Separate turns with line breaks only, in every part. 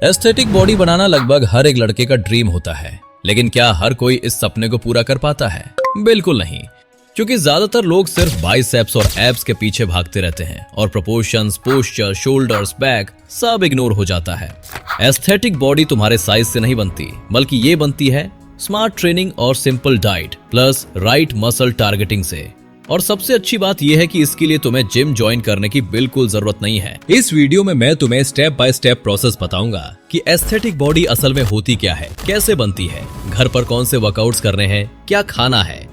Aesthetic body बनाना लगभग हर एक लड़के का ड्रीम होता है, लेकिन क्या हर कोई इस सपने को पूरा कर पाता है? बिल्कुल नहीं, क्योंकि ज्यादातर लोग सिर्फ बाइसेप्स और एब्स के पीछे भागते रहते हैं और प्रोपोर्शंस, पोस्चर, शोल्डर्स, बैक सब इग्नोर हो जाता है। एस्थेटिक बॉडी तुम्हारे साइज से नहीं बनती, बल्कि ये बनती है स्मार्ट ट्रेनिंग और simple diet plus right muscle targeting से। और सबसे अच्छी बात यह है कि इसके लिए तुम्हें जिम ज्वाइन करने की बिल्कुल जरूरत नहीं है। इस वीडियो में मैं तुम्हें स्टेप बाय स्टेप प्रोसेस बताऊंगा कि एस्थेटिक बॉडी असल में होती क्या है, कैसे बनती है, घर पर कौन से वर्कआउट्स करने हैं, क्या खाना है।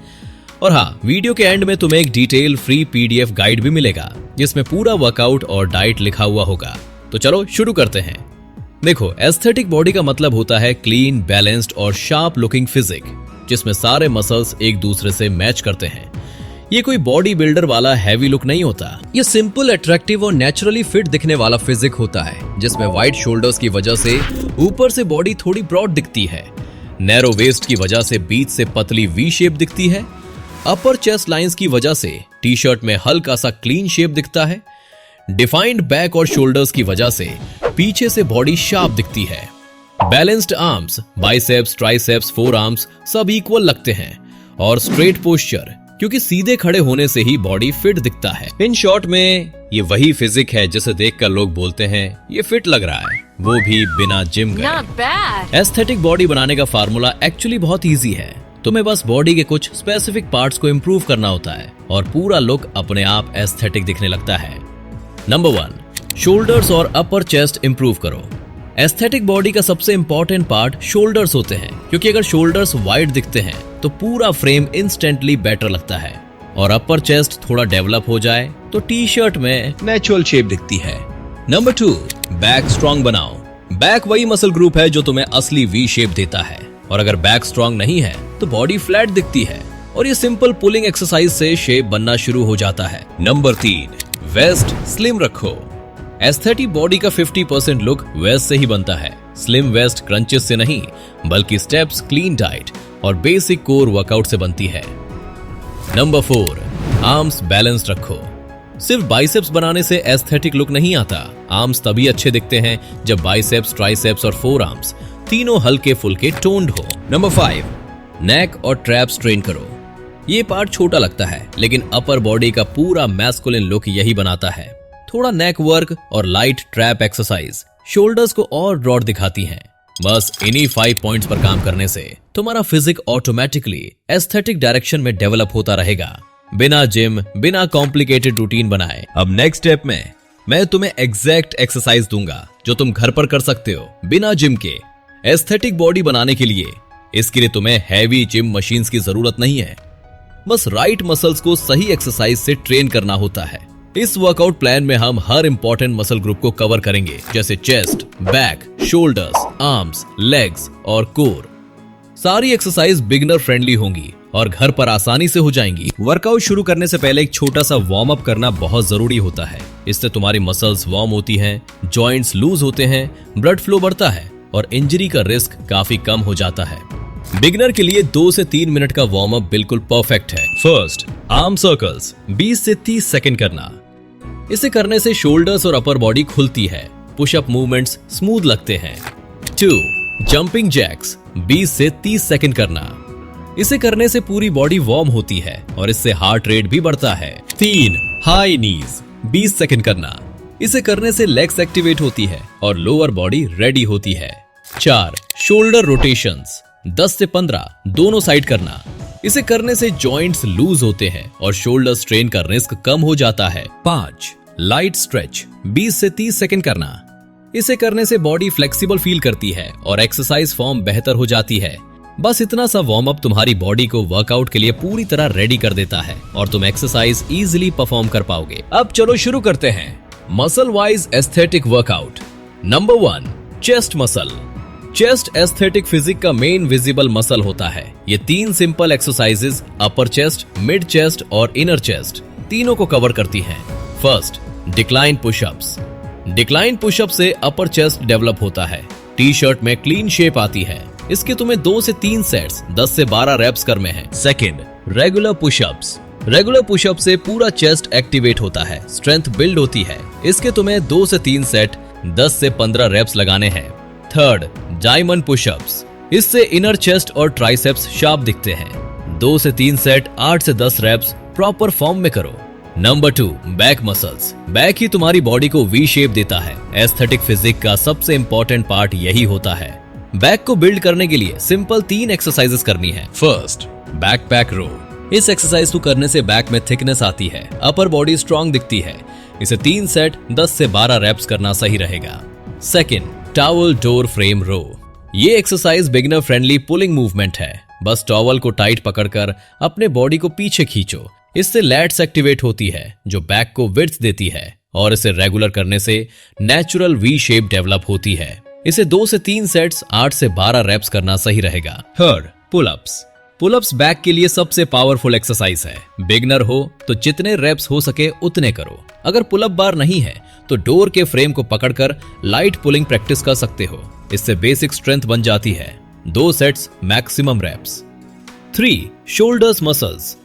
और हाँ, वीडियो के एंड में तुम्हें एक डिटेल फ्री पीडीएफ गाइड भी मिलेगा जिसमें पूरा वर्कआउट और डाइट लिखा हुआ होगा। तो चलो शुरू करते हैं। देखो, एस्थेटिक बॉडी का मतलब होता है क्लीन, बैलेंस्ड और शार्प लुकिंग फिजिक, जिसमें सारे मसल्स एक दूसरे से मैच करते हैं। ये कोई बॉडी बिल्डर वाला हैवी लुक नहीं होता। ये सिंपल, अट्रैक्टिव और नेचुरली फिट दिखने वाला फिजिक होता है, जिसमें वाइड शोल्डर्स की वजह से ऊपर से बॉडी थोड़ी ब्रॉड दिखती है, नैरो वेस्ट की वजह से बीच से पतली वी शेप दिखती है, अपर चेस्ट लाइंस की वजह से टी शर्ट में हल्का सा क्लीन शेप दिखता है, डिफाइंड बैक और शोल्डर्स की वजह से पीछे से बॉडी शार्प दिखती है, balanced arms, biceps, triceps, four arms सब इक्वल लगते हैं, और स्ट्रेट पोस्चर, क्योंकि सीधे खड़े होने से ही बॉडी फिट दिखता है। इन शॉर्ट में ये वही फिजिक है जिसे देखकर लोग बोलते हैं ये फिट लग रहा है, वो भी बिना जिम गए। एस्थेटिक बॉडी बनाने का फार्मूला एक्चुअली बहुत इजी है। तुम्हें बस बॉडी के कुछ स्पेसिफिक पार्ट्स को इम्प्रूव करना होता है और पूरा लुक अपने आप एस्थेटिक दिखने लगता है। नंबर 1, शोल्डर्स और अपर चेस्ट इम्प्रूव करो। एस्थेटिक बॉडी का सबसे इंपॉर्टेंट पार्ट शोल्डर्स होते हैं, क्योंकि अगर शोल्डर्स वाइड दिखते हैं तो पूरा फ्रेम इंस्टेंटली बेटर लगता है, और अपर चेस्ट थोड़ा डेवलप हो जाए तो टी शर्ट में नेचुरल शेप दिखती है। नंबर 2, बैक स्ट्रॉन्ग बनाओ। बैक वही मसल ग्रुप है जो तुम्हें असली वी शेप देता है, और अगर बैक स्ट्रॉन्ग नहीं है तो बॉडी फ्लैट दिखती है, और ये सिंपल पुलिंग एक्सरसाइज से शेप बनना शुरू हो जाता है। नंबर 3, वेस्ट स्लिम रखो। एस्थेटिक बॉडी का 50% लुक वेस्ट से ही बनता है। स्लिम वेस्ट क्रंचेस से नहीं, बल्कि स्टेप्स, क्लीन डाइट और बेसिक कोर वर्कआउट से बनती है। नंबर 4, आर्म्स बैलेंस रखो। सिर्फ बाइसेप्स बनाने से एस्थेटिक लुक नहीं आता। आर्म्स तभी अच्छे दिखते हैं जब बाइसेप्स, ट्राइसेप्स और फोर आर्म्स तीनों हल्के फुल्के टोन्ड हो। नंबर 5, नेक और ट्रैप्स ट्रेन करो। ये पार्ट छोटा लगता है, लेकिन अपर बॉडी का पूरा मैस्कुलिन लुक यही बनाता है। थोड़ा नेक वर्क और लाइट ट्रैप एक्सरसाइज शोल्डर्स को और ब्रॉड दिखाती हैं। बस इन्हीं 5 पॉइंट्स पर काम करने से तुम्हारा फिजिक ऑटोमेटिकली एस्थेटिक डायरेक्शन में डेवलप होता रहेगा, बिना जिम, बिना कॉम्प्लिकेटेड रूटीन बनाए। अब नेक्स्ट स्टेप में मैं तुम्हें एग्जैक्ट एक्सरसाइज दूंगा जो तुम घर पर कर सकते हो बिना जिम के, एस्थेटिक बॉडी बनाने के लिए। इसके लिए तुम्हें हैवी जिम मशीन्स की जरूरत नहीं है, बस राइट मसल्स को सही एक्सरसाइज से ट्रेन करना होता है। इस वर्कआउट प्लान में हम हर इंपॉर्टेंट मसल ग्रुप को कवर करेंगे, जैसे chest, back, shoulders, arms, legs और कोर। सारी एक्सरसाइज बिगिनर फ्रेंडली होंगी और घर पर आसानी से हो जाएंगी। वर्कआउट शुरू करने से पहले एक छोटा सा वार्म अप करना बहुत जरूरी होता है। इससे तुम्हारी मसल्स वार्म होती हैं, जॉइंट्स लूज होते हैं, ब्लड फ्लो बढ़ता है और इंजरी का रिस्क काफी कम हो जाता है। बिगिनर के लिए 2 से 3 मिनट का वार्म अप बिल्कुल परफेक्ट है। फर्स्ट, आर्म सर्कल्स 20 से 30 सेकंड करना। इसे करने से शोल्डर्स और अपर बॉडी खुलती है, पुशअप मूवमेंट्स स्मूथ लगते हैं। 2, जंपिंग जैक्स 20 से 30 सेकंड करना। इसे करने से पूरी बॉडी वार्म होती है और इससे हार्ट रेट भी बढ़ता है। 3, हाई नीज 20 सेकंड करना। इसे करने से लेग्स एक्टिवेट होती है और लोअर बॉडी रेडी होती है। 4, शोल्डर रोटेशंस 10 से 15 दोनों साइड करना। इसे करने से जॉइंट्स लूज होते हैं और शोल्डर स्ट्रेन का रिस्क कम हो जाता है। 5, लाइट स्ट्रेच 20 से 30 सेकंड करना। इसे करने से बॉडी फ्लेक्सिबल फील करती है और एक्सरसाइज फॉर्म बेहतर हो जाती है। बस इतना सा वार्म अप तुम्हारी बॉडी को वर्कआउट के लिए पूरी तरह रेडी कर देता है और तुम एक्सरसाइज इजीली परफॉर्म कर पाओगे। अब चलो शुरू करते हैं muscle wise aesthetic workout. Number 1, chest muscle. Chest aesthetic physique का मेन विजिबल मसल होता है। ये 3 simple exercises upper chest, mid chest और इनर चेस्ट तीनों को कवर करती हैं। First, decline pushups. Decline pushup से अपर चेस्ट डेवलप होता है, टी शर्ट में क्लीन शेप आती है। इसके तुम्हें 2 से 3 सेट्स 10 से 12 रेप्स करने हैं। Second, regular pushups. Regular pushup से पूरा चेस्ट एक्टिवेट होता है, स्ट्रेंथ बिल्ड होती है। इसके तुम्हें 2 से 3 सेट 10 से 15 रेप्स लगाने हैं। Third, diamond pushups. इससे इनर चेस्ट और ट्राइसेप्स शार्प दिखते हैं। 2 से 3 सेट 8 से 10 रेप्स प्रॉपर फॉर्म में करो। Number 2, back muscles. बैक ही तुम्हारी बॉडी को वी शेप देता है। एस्थेटिक फिजिक का सबसे इंपॉर्टेंट पार्ट यही होता है। बैक को बिल्ड करने के लिए सिंपल 3 एक्सरसाइजेस करनी है। फर्स्ट, बैक पैक रो। इस एक्सरसाइज को करने से बैक में थिकनेस आती है, अपर बॉडी स्ट्रांग दिखती है। इसे 3 सेट 10 से 12 रेप्स करना सही रहेगा। सेकंड, टॉवल डोर फ्रेम रो। ये exercise beginner friendly pulling movement है। बस टॉवल को टाइट पकड़कर अपने बॉडी को पीछे खींचो। इससे लैट्स एक्टिवेट होती है जो बैक को विड्थ देती है और इसे रेगुलर करने से नेचुरल वी शेप डेवलप होती है। इसे 2 से 3 सेट्स 8 से 12 रेप्स करना सही रहेगा। Third, pullups. पुलअप्स बैक के लिए सबसे पावरफुल एक्सरसाइज है। बिगनर हो तो जितने रेप्स हो सके उतने करो। अगर पुलअप बार नहीं है तो डोर के फ्रेम को पकड़कर लाइट पुलिंग प्रैक्टिस कर सकते हो। इससे बेसिक स्ट्रेंथ बन जाती है। 2 sets maximum reps. 3, shoulders muscles.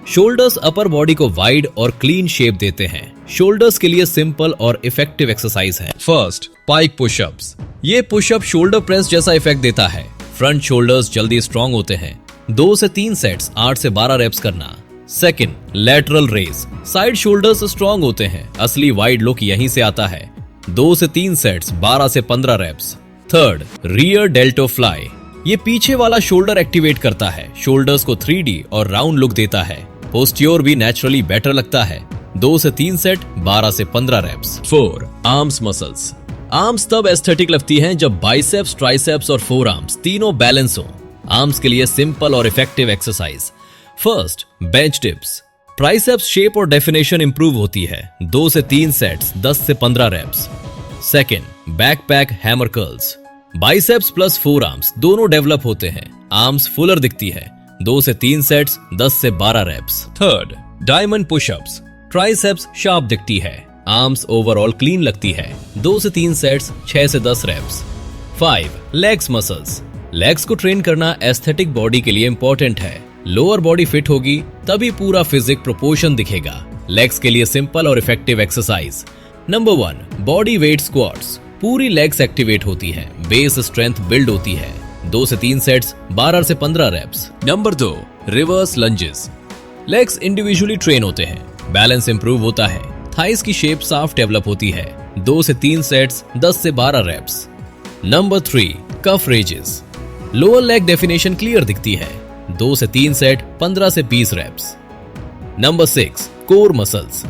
Shoulders upper body को वाइड और क्लीन शेप देते हैं। शोल्डर्स के लिए सिंपल और इफेक्टिव एक्सरसाइज है। First, pike pushups. ये पुशअप शोल्डर प्रेस जैसा इफेक्ट देता है। फ्रंट शोल्डर्स जल्दी स्ट्रांग होते हैं। 2 से 3 सेट्स 8 से 12 रेप्स करना। Second, lateral raise. Side shoulders strong होते हैं। असली वाइड लुक यहीं से आता है। 2 से 3 सेट्स 12 से 15 reps. Third, rear delt fly. ये पीछे वाला शोल्डर एक्टिवेट करता है। शोल्डर्स को 3D और राउंड लुक देता है। पोस्ट्योर भी नेचुरली बेटर लगता है। 2 से 3 सेट 12 से 15 रेप्स। 4, arms muscles. आर्म्स तब एस्थेटिक लगती हैं जब बाइसेप्स, ट्राइसेप्स और फोर आर्म्स तीनों बैलेंस हो। आर्म्स के लिए सिंपल और effective exercise. First, bench dips. Triceps shape और डेफिनेशन इंप्रूव होती है। 2 से 3 सेट्स 10 से 15 reps. Second, back pack hammer curls. Biceps plus forearms दोनों डेवलप होते हैं। आर्म्स फुलर दिखती है। 2 से 3 सेट्स 10 से 12 reps. Third, diamond pushups. Triceps sharp दिखती है। आर्म्स ओवरऑल क्लीन लगती है। 2 से 3 सेट्स 6 से 10 रेप्स। 5, legs muscles. लेग्स को ट्रेन करना एस्थेटिक बॉडी के लिए इंपॉर्टेंट है। लोअर बॉडी फिट होगी तभी पूरा फिजिक प्रोपोर्शन दिखेगा। लेग्स के लिए सिंपल और effective exercise. Number 1, body weight squats. पूरी लेग्स एक्टिवेट होती है। बेस स्ट्रेंथ बिल्ड होती है। 2 से 3 सेट्स 12 से 15 reps. Number 2, reverse lunges. Legs individually train होते हैं। बैलेंस इंप्रूव होता है। थाइस की शेप साफ डेवलप होती है। 2 से 3 सेट्स 10 से 12 reps. Number 3, calf raises. Lower leg definition clear दिखती है। 2 से 3 सेट 15 से 20 reps. Number 6, core muscles.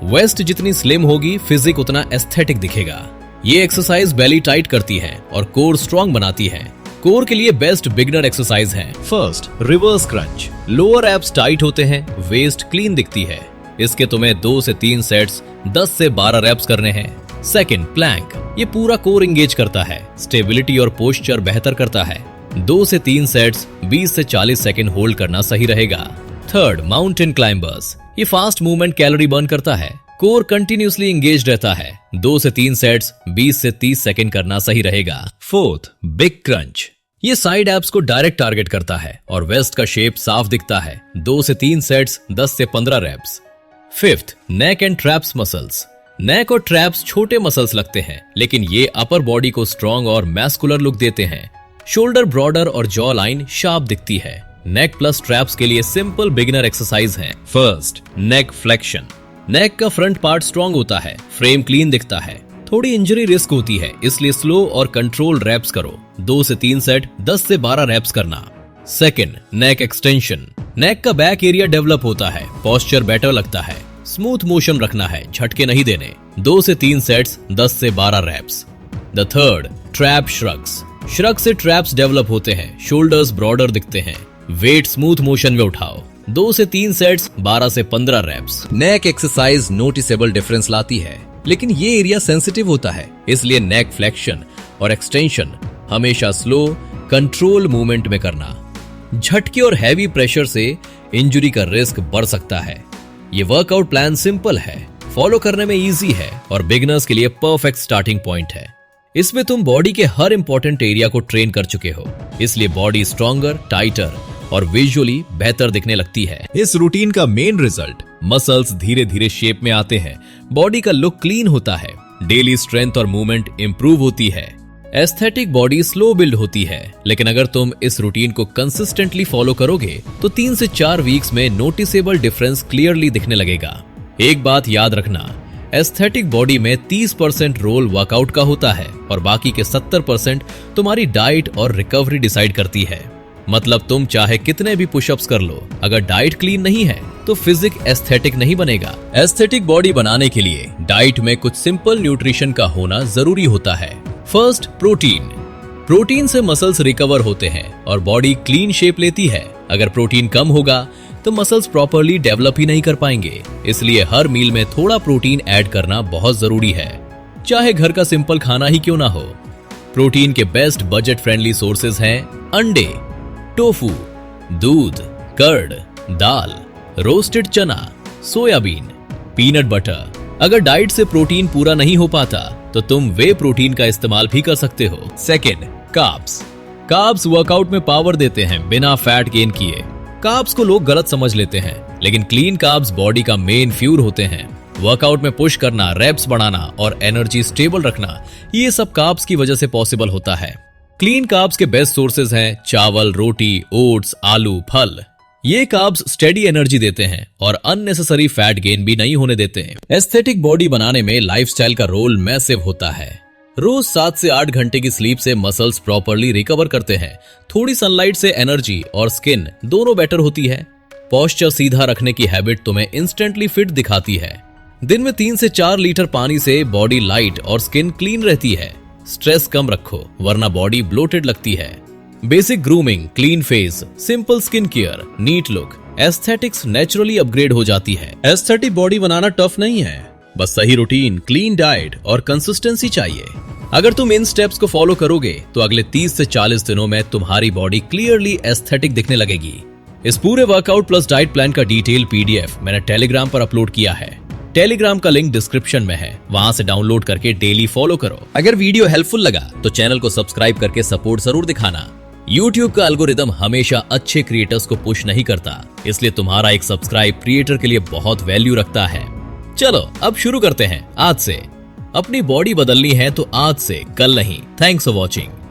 Waist जितनी स्लिम होगी फिजिक उतना एस्थेटिक दिखेगा। ये एक्सरसाइज बेली टाइट करती है और कोर स्ट्रांग बनाती है। कोर के लिए बेस्ट बिगनर एक्सरसाइज है। First, reverse crunch. Lower abs tight होते हैं, वेस्ट क्लीन दिखती है। इसके तुम्हें 2 से 3 सेट्स 10 से 12 रेप्स करने हैं। Second, plank. ये पूरा कोर एंगेज करता है, स्टेबिलिटी और पोस्चर बेहतर करता है। 2 से 3 सेट्स 20 से 40 सेकंड होल्ड करना सही रहेगा। Third, mountain climbers. ये फास्ट मूवमेंट कैलोरी बर्न करता है। कोर कंटिन्यूसली एंगेज रहता है। 2 से 3 सेट्स 20 से 30 सेकंड करना सही रहेगा। Fourth, big crunch. ये साइड एब्स को डायरेक्ट टारगेट करता है और वेस्ट का शेप साफ दिखता है। 2 से 3 सेट्स 10 से 15 reps. Fifth, neck and traps muscles. Neck और ट्रैप्स छोटे मसल्स लगते हैं, लेकिन ये अपर बॉडी को स्ट्रॉन्ग और मैस्कुलर लुक देते हैं। शोल्डर ब्रॉडर और जॉ लाइन शार्प दिखती है। नेक प्लस ट्रैप्स के लिए सिंपल बिगिनर एक्सरसाइज है। First, neck flexion. नेक का फ्रंट पार्ट स्ट्रांग होता है, फ्रेम क्लीन दिखता है। थोड़ी इंजरी रिस्क होती है, इसलिए स्लो और कंट्रोल रैप्स करो। 2 से 3 सेट 10 से 12 रैप्स करना। सेकंड, नेक एक्सटेंशन। नेक का बैक एरिया डेवलप होता है, पोस्चर बेटर लगता है। स्मूथ मोशन रखना है, झटके नहीं देने। 2 से 3 सेट्स 10 से 12 reps. The third, trap shrugs. Shrug से ट्रैप्स डेवलप होते हैं, शोल्डर्स ब्रॉडर दिखते हैं। वेट स्मूथ मोशन में उठाओ। 2 से 3 सेट्स 12 से 15 रैप्स। नेक एक्सरसाइज नोटिसेबल डिफरेंस लाती है, लेकिन ये एरिया सेंसिटिव होता है, इसलिए नेक फ्लेक्शन और एक्सटेंशन हमेशा स्लो कंट्रोल मूवमेंट में करना। झटके और हैवी प्रेशर से इंजरी का रिस्क बढ़ सकता है। ये वर्कआउट प्लान सिंपल है, फॉलो करने में इजी है और बिगिनर्स के लिए परफेक्ट स्टार्टिंग पॉइंट है। इसमें तुम बॉडी के हर इंपॉर्टेंट एरिया को ट्रेन कर चुके हो, इसलिए बॉडी स्ट्रॉन्गर, टाइटर और विजुअली बेहतर दिखने लगती है। इस रूटीन का मेन रिजल्ट, मसल्स धीरे धीरे शेप में आते हैं, बॉडी का लुक क्लीन होता है, डेली स्ट्रेंथ और मूवमेंट इंप्रूव होती है। एस्थेटिक बॉडी स्लो बिल्ड होती है, लेकिन अगर तुम इस रूटीन को कंसिस्टेंटली फॉलो करोगे तो 3 से 4 वीक्स में नोटिसेबल डिफरेंस क्लियरली दिखने लगेगा। एक बात याद रखना, एस्थेटिक बॉडी में 30% रोल वर्कआउट का होता है और बाकी के 70% तुम्हारी डाइट और रिकवरी डिसाइड करती है। मतलब तुम चाहे कितने भी पुशअप्स कर लो, अगर डाइट क्लीन नहीं है तो फिजिक एस्थेटिक नहीं बनेगा। एस्थेटिक बॉडी बनाने के लिए डाइट में कुछ सिंपल न्यूट्रिशन का होना जरूरी होता है। First, protein. प्रोटीन से मसल्स रिकवर होते हैं और बॉडी क्लीन शेप लेती है। अगर प्रोटीन कम होगा तो मसल्स प्रॉपर्ली डेवलप ही नहीं कर पाएंगे, इसलिए हर मील में थोड़ा प्रोटीन ऐड करना बहुत जरूरी है, चाहे घर का सिंपल खाना ही क्यों ना हो। प्रोटीन के बेस्ट बजट फ्रेंडली सोर्सेज हैं अंडे, टोफू, दूध, कर्ड, दाल, रोस्टेड चना, सोयाबीन, पीनट बटर। अगर डाइट से प्रोटीन पूरा नहीं हो पाता तो तुम वे प्रोटीन का इस्तेमाल भी कर सकते हो। Second, carbs. कार्ब्स वर्कआउट में पावर देते हैं बिना फैट गेन किए। कार्ब्स को लोग गलत समझ लेते हैं, लेकिन क्लीन कार्ब्स बॉडी का मेन फ्यूल होते हैं। वर्कआउट में पुश करना, रेप्स बढ़ाना और एनर्जी स्टेबल रखना, ये सब कार्ब्स की वजह से पॉसिबल होता है। क्लीन कार्ब्स के बेस्ट सोर्सेज हैं चावल, रोटी, ओट्स, आलू, फल। ये कार्ब्स स्टेडी एनर्जी देते हैं और अननेसेसरी फैट गेन भी नहीं होने देते हैं। एस्थेटिक बॉडी बनाने में लाइफस्टाइल का रोल मैसिव होता है। रोज 7 से 8 घंटे की स्लीप से मसल्स प्रॉपर्ली रिकवर करते हैं। थोड़ी सनलाइट से एनर्जी और स्किन दोनों बेटर होती है। पोस्चर सीधा रखने की हैबिट तुम्हें इंस्टेंटली फिट दिखाती है। दिन में 3 से 4 लीटर पानी से बॉडी लाइट और स्किन क्लीन रहती है। स्ट्रेस कम रखो वरना बॉडी ब्लोटेड लगती है। Basic grooming, clean face, simple skin care, neat look, aesthetics naturally upgrade हो जाती है। एस्थेटिक बॉडी बनाना टफ नहीं है, बस सही रूटीन, क्लीन डाइट और कंसिस्टेंसी चाहिए। अगर तुम इन स्टेप्स को फॉलो करोगे तो अगले 30 से 40 दिनों में तुम्हारी बॉडी क्लियरली एस्थेटिक दिखने लगेगी। इस पूरे वर्कआउट प्लस डाइट प्लान का डिटेल पीडीएफ मैंने टेलीग्राम पर अपलोड किया है। टेलीग्राम का लिंक डिस्क्रिप्शन में है, वहां से डाउनलोड करके डेली फॉलो करो। अगर वीडियो हेल्पफुल लगा तो चैनल को सब्सक्राइब करके सपोर्ट जरूर दिखाना। YouTube का एल्गोरिदम हमेशा अच्छे क्रिएटर्स को पुश नहीं करता, इसलिए तुम्हारा एक सब्सक्राइब क्रिएटर के लिए बहुत वैल्यू रखता है। चलो अब शुरू करते हैं आज से। अपनी बॉडी बदलनी है तो आज से, कल नहीं। Thanks for watching.